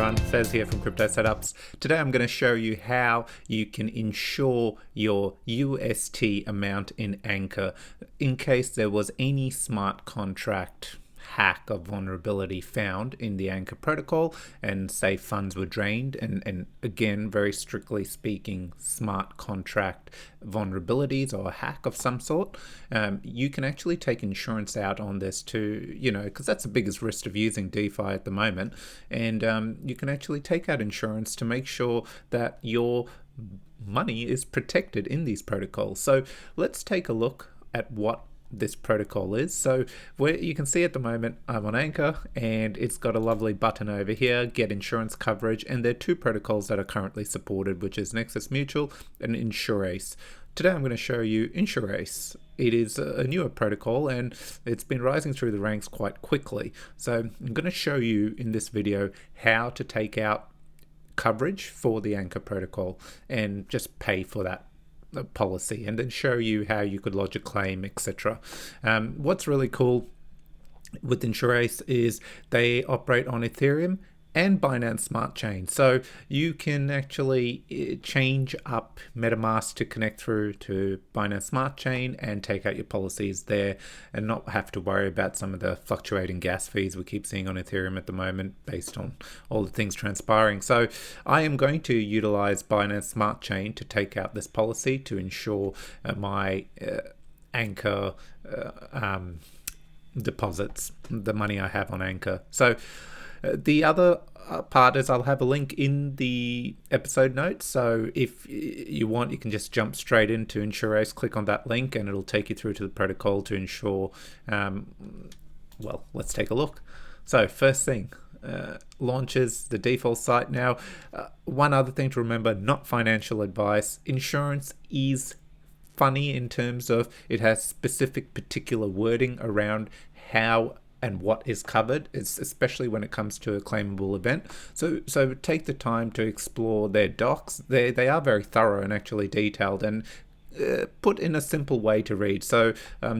everyone, Fez here from Crypto Setups. Today I'm going to show you how you can insure your UST amount in Anchor in case there was any smart contract hack or vulnerability found in the Anchor protocol and say funds were drained, and again, very strictly speaking, smart contract vulnerabilities or a hack of some sort. You can actually take insurance out on this too, because that's the biggest risk of using DeFi at the moment, and you can actually take out insurance to make sure that your money is protected in these protocols. So let's take a look at what this protocol is. So where you can see at the moment I'm on Anchor, and it's got a lovely button over here, get insurance coverage, and there are two protocols that are currently supported, which is Nexus Mutual and InsureAce. Today I'm going to show you InsureAce. It is a newer protocol and it's been rising through the ranks quite quickly. So I'm going to show you in this video how to take out coverage for the Anchor protocol and just pay for that policy, and then show you how you could lodge a claim, etc. What's really cool with InsureAce is they operate on Ethereum and Binance Smart Chain, so you can actually change up MetaMask to connect through to Binance Smart Chain and take out your policies there and not have to worry about some of the fluctuating gas fees we keep seeing on Ethereum at the moment based on all the things transpiring. So I am going to utilize Binance Smart Chain to take out this policy to ensure my Anchor deposits, the money I have on Anchor. So the other part is I'll have a link in the episode notes, so if you want, you can just jump straight into InsureAce, click on that link, and it'll take you through to the protocol to ensure. Well, let's take a look. So first thing, launches the default site. Now, one other thing to remember, not financial advice. Insurance is funny in terms of it has specific particular wording around how and what is covered, especially when it comes to a claimable event. So take the time to explore their docs. They are very thorough and actually detailed and put in a simple way to read. So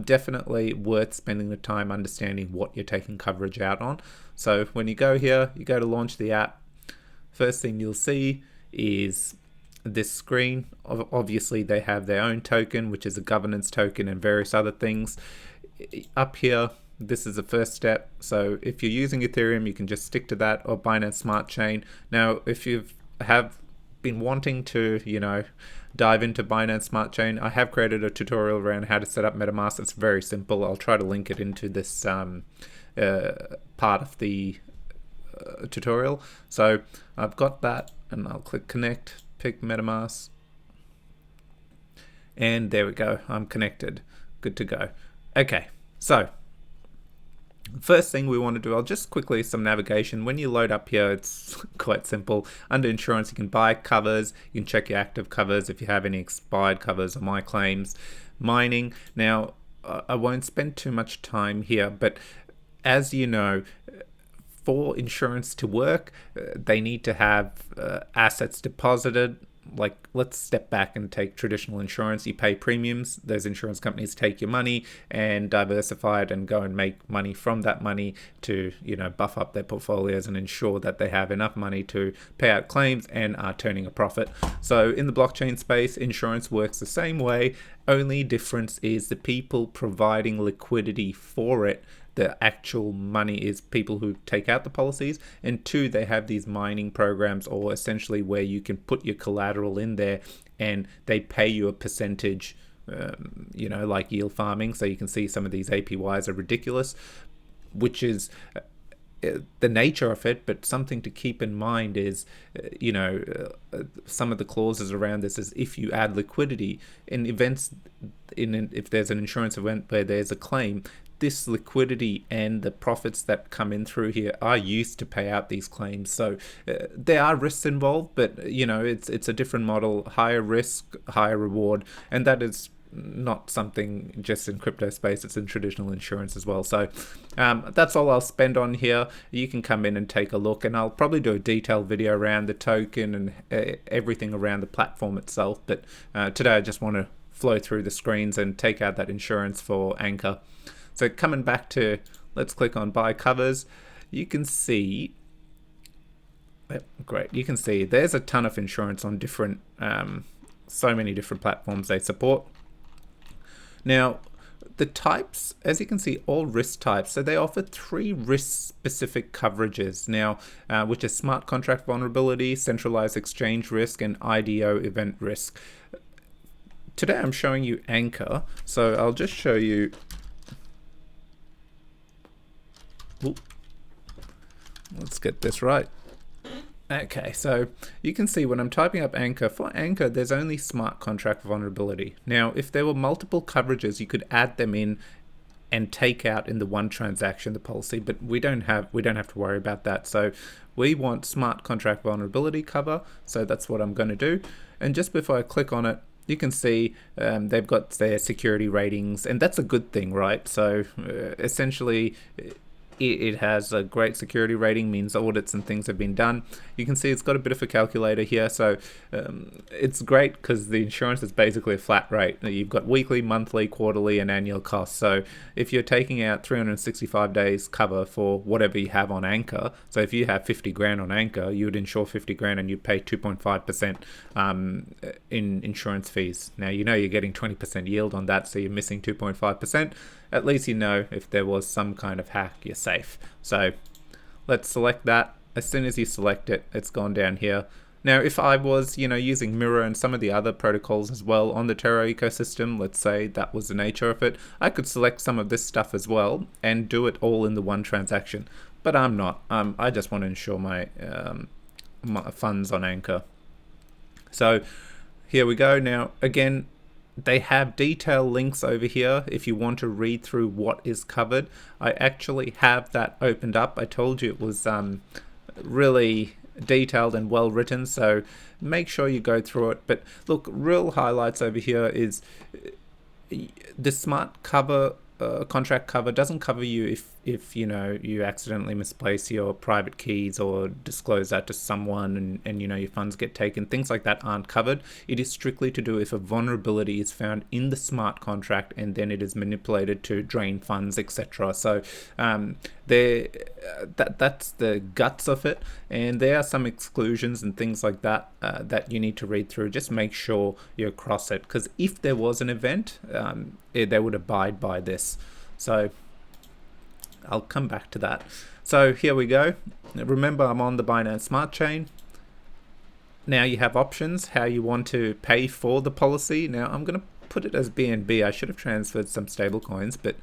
definitely worth spending the time understanding what you're taking coverage out on. So when you go here, you go to launch the app. First thing you'll see is this screen. Obviously they have their own token, which is a governance token, and various other things. Up here, this is the first step. So if you're using Ethereum, you can just stick to that, or Binance Smart Chain. Now, if you have been wanting to, dive into Binance Smart Chain, I have created a tutorial around how to set up MetaMask. It's very simple. I'll try to link it into this part of the tutorial. So I've got that, and I'll click connect, pick MetaMask, and there we go. I'm connected. Good to go. Okay, so first thing we want to do, I'll just quickly some navigation. When you load up here, it's quite simple. Under insurance, you can buy covers. You can check your active covers if you have any expired covers or my claims. Mining. Now, I won't spend too much time here, but as you know, for insurance to work, they need to have assets deposited. Like, let's step back and take traditional insurance. You pay premiums, those insurance companies take your money and diversify it and go and make money from that money to, buff up their portfolios and ensure that they have enough money to pay out claims and are turning a profit. So in the blockchain space, insurance works the same way. Only difference is the people providing liquidity for it. The actual money is people who take out the policies, and two, they have these mining programs, or essentially where you can put your collateral in there and they pay you a percentage, like yield farming. So you can see some of these APYs are ridiculous, which is the nature of it. But something to keep in mind is, some of the clauses around this is if you add liquidity in events, if there's an insurance event where there's a claim, this liquidity and the profits that come in through here are used to pay out these claims. So there are risks involved, but it's a different model, higher risk, higher reward, and that is not something just in crypto space, it's in traditional insurance as well. So that's all I'll spend on here. You can come in and take a look, and I'll probably do a detailed video around the token and everything around the platform itself. But today I just want to flow through the screens and take out that insurance for Anchor. So coming back to, let's click on buy covers. You can see Yep, great. You can see there's a ton of insurance on different, so many different platforms they support. Now, the types, as you can see, all risk types. So they offer 3 risk-specific coverages now, which is smart contract vulnerability, centralized exchange risk, and IDO event risk. Today I'm showing you Anchor, so I'll just show you. Ooh. Let's get this right. Okay, so you can see when I'm typing up Anchor, for Anchor, there's only smart contract vulnerability. Now, if there were multiple coverages, you could add them in and take out in the one transaction the policy, but we don't have to worry about that. So we want smart contract vulnerability cover, so that's what I'm going to do. And just before I click on it, you can see they've got their security ratings, and that's a good thing, right? So essentially, it has a great security rating, means audits and things have been done. You can see it's got a bit of a calculator here, so it's great because the insurance is basically a flat rate. You've got weekly, monthly, quarterly, and annual costs. So if you're taking out 365 days cover for whatever you have on Anchor, so if you have 50 grand on Anchor, you would insure 50 grand and you'd pay 2.5% in insurance fees. Now, you know you're getting 20% yield on that, so you're missing 2.5%. At least you know if there was some kind of hack, you're safe. So let's select that. As soon as you select it, it's gone down here. Now, if I was, using Mirror and some of the other protocols as well on the Terra ecosystem, let's say that was the nature of it, I could select some of this stuff as well and do it all in the one transaction. But I'm not. I just want to ensure my funds on Anchor. So here we go. Now, again, they have detailed links over here if you want to read through what is covered. I actually have that opened up. I told you it was really detailed and well written, so make sure you go through it. But look, real highlights over here is the smart cover contract cover doesn't cover you if you accidentally misplace your private keys or disclose that to someone and your funds get taken. Things like that aren't covered. It is strictly to do if a vulnerability is found in the smart contract and then it is manipulated to drain funds, etc. So that's the guts of it, and there are some exclusions and things like that that you need to read through. Just make sure you cross it, because if there was an event, they would abide by this. So I'll come back to that. So here we go. Remember, I'm on the Binance Smart Chain. Now you have options how you want to pay for the policy. Now I'm going to put it as BNB. I should have transferred some stable coins, but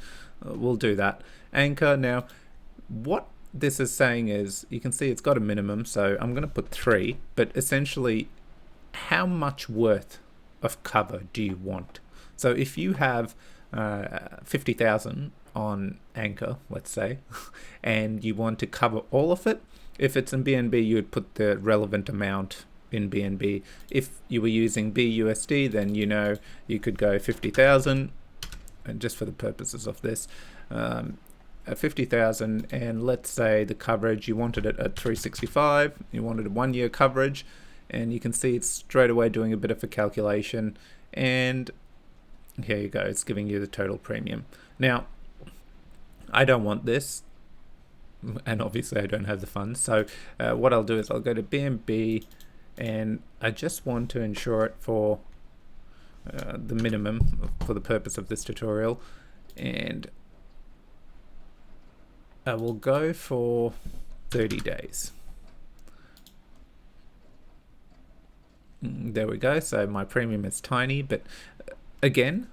we'll do that. Anchor. Now what this is saying is, you can see it's got a minimum, so I'm going to put 3, but essentially how much worth of cover do you want? So if you have 50,000 on Anchor, let's say, and you want to cover all of it, if it's in BNB, you would put the relevant amount in BNB. If you were using BUSD, then you could go 50,000, and just for the purposes of this, 50,000, and let's say the coverage, you wanted it at 365, you wanted a 1-year coverage, and you can see it's straight away doing a bit of a calculation, and here you go, it's giving you the total premium. Now, I don't want this, and obviously I don't have the funds, so what I'll do is I'll go to BNB, and I just want to insure it for the minimum for the purpose of this tutorial, and I will go for 30 days. There we go. So my premium is tiny, but again,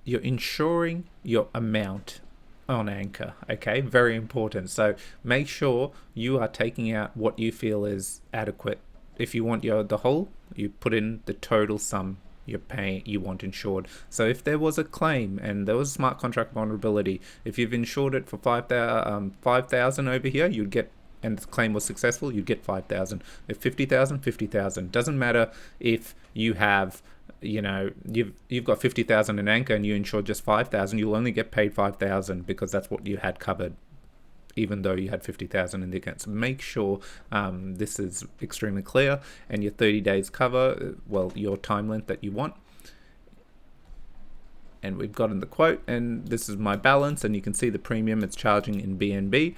you're insuring your amount on Anchor. Okay, very important. So make sure you are taking out what you feel is adequate. If you want the whole, you put in the total sum you want insured. So if there was a claim and there was smart contract vulnerability, if you've insured it for 5,000 over here, you'd get, and the claim was successful, you'd get 5,000. If 50,000, 50,000. Doesn't matter if you have, you've got 50,000 in Anchor and you insured just 5,000, you'll only get paid 5,000 because that's what you had covered, even though you had 50,000 in the account. So make sure this is extremely clear, and your 30 days cover, well, your time length that you want. And we've gotten the quote, and this is my balance, and you can see the premium it's charging in BNB.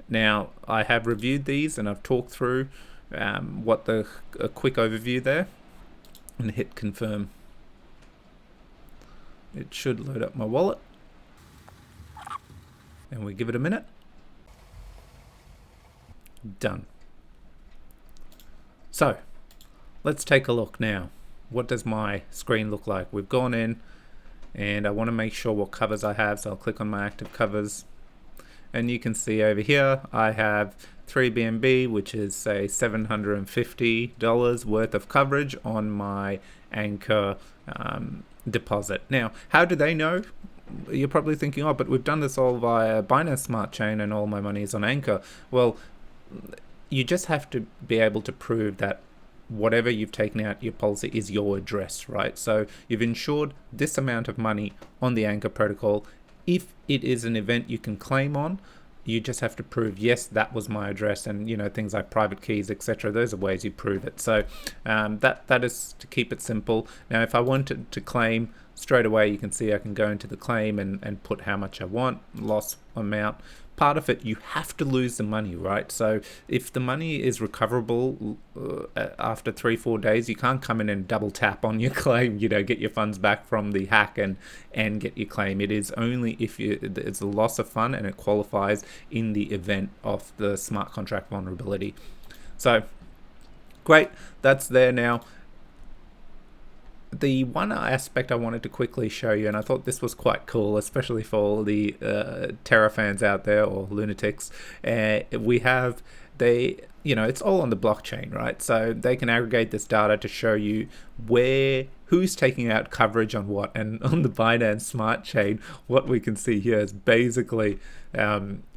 Now, I have reviewed these and I've talked through a quick overview there, and hit confirm. It should load up my wallet, and we give it a minute. Done. So let's take a look now. What does my screen look like? We've gone in, and I want to make sure what covers I have, so I'll click on my active covers, and you can see over here I have 3 BNB, which is say $750 worth of coverage on my Anchor deposit. Now, how do they know? You're probably thinking, oh, but we've done this all via Binance Smart Chain and all my money is on Anchor. Well, you just have to be able to prove that whatever you've taken out your policy is your address, right? So you've insured this amount of money on the Anchor protocol. If it is an event you can claim on, you just have to prove, yes, that was my address, and things like private keys, etc. Those are ways you prove it. So that is to keep it simple. Now, if I wanted to claim straight away, you can see I can go into the claim and put how much I want, loss amount. Part of it, you have to lose the money, right? So if the money is recoverable after 3-4 days, you can't come in and double tap on your claim, get your funds back from the hack and get your claim. It is only if it's a loss of fund and it qualifies in the event of the smart contract vulnerability. So great, that's there now. The one aspect I wanted to quickly show you, and I thought this was quite cool, especially for all the Terra fans out there, or lunatics, it's all on the blockchain, right? So they can aggregate this data to show you who's taking out coverage on what. And on the Binance Smart Chain, what we can see here is basically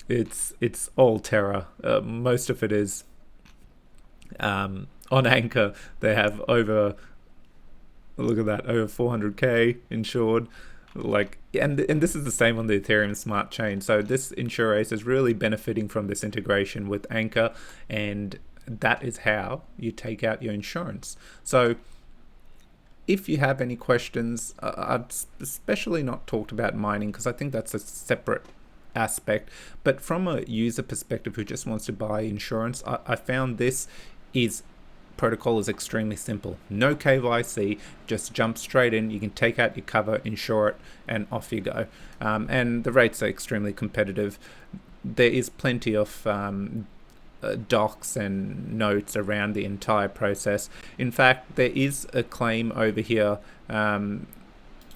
it's all Terra. Most of it is on Anchor. They have over 400k insured. And this is the same on the Ethereum Smart Chain. So this InsureAce is really benefiting from this integration with Anchor, and that is how you take out your insurance. So if you have any questions, I've especially not talked about mining because I think that's a separate aspect, but from a user perspective who just wants to buy insurance, I found this protocol is extremely simple. No KYC, just jump straight in. You can take out your cover, insure it, and off you go. And the rates are extremely competitive. There is plenty of docs and notes around the entire process. In fact, there is a claim over here.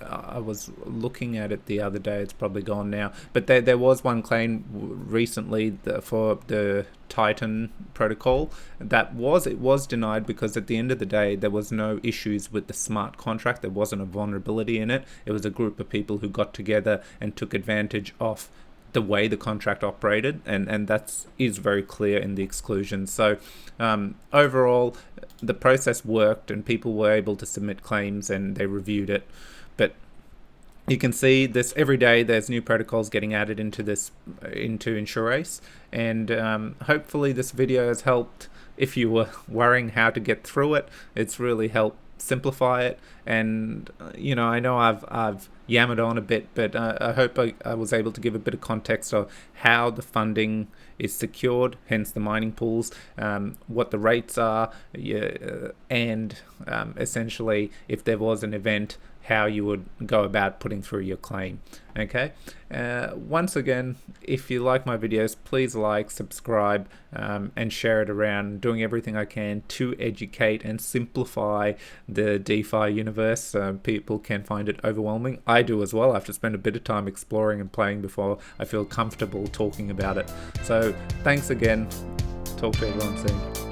I was looking at it the other day, it's probably gone now, but there was one claim recently for the Titan protocol it was denied because at the end of the day there was no issues with the smart contract. There wasn't a vulnerability in it. It was a group of people who got together and took advantage of the way the contract operated, and that is very clear in the exclusion. So overall the process worked and people were able to submit claims and they reviewed it. But you can see this every day. There's new protocols getting added into InsureAce, and hopefully this video has helped. If you were worrying how to get through it, it's really helped simplify it. And I know I've yammered on a bit, but I hope I was able to give a bit of context of how the funding is secured, hence the mining pools, what the rates are, and essentially if there was an event, how you would go about putting through your claim. Okay, once again, if you like my videos, please like, subscribe, and share it around. Doing everything I can to educate and simplify the DeFi universe. People can find it overwhelming. I do as well. I have to spend a bit of time exploring and playing before I feel comfortable talking about it. So thanks again. Talk to everyone soon.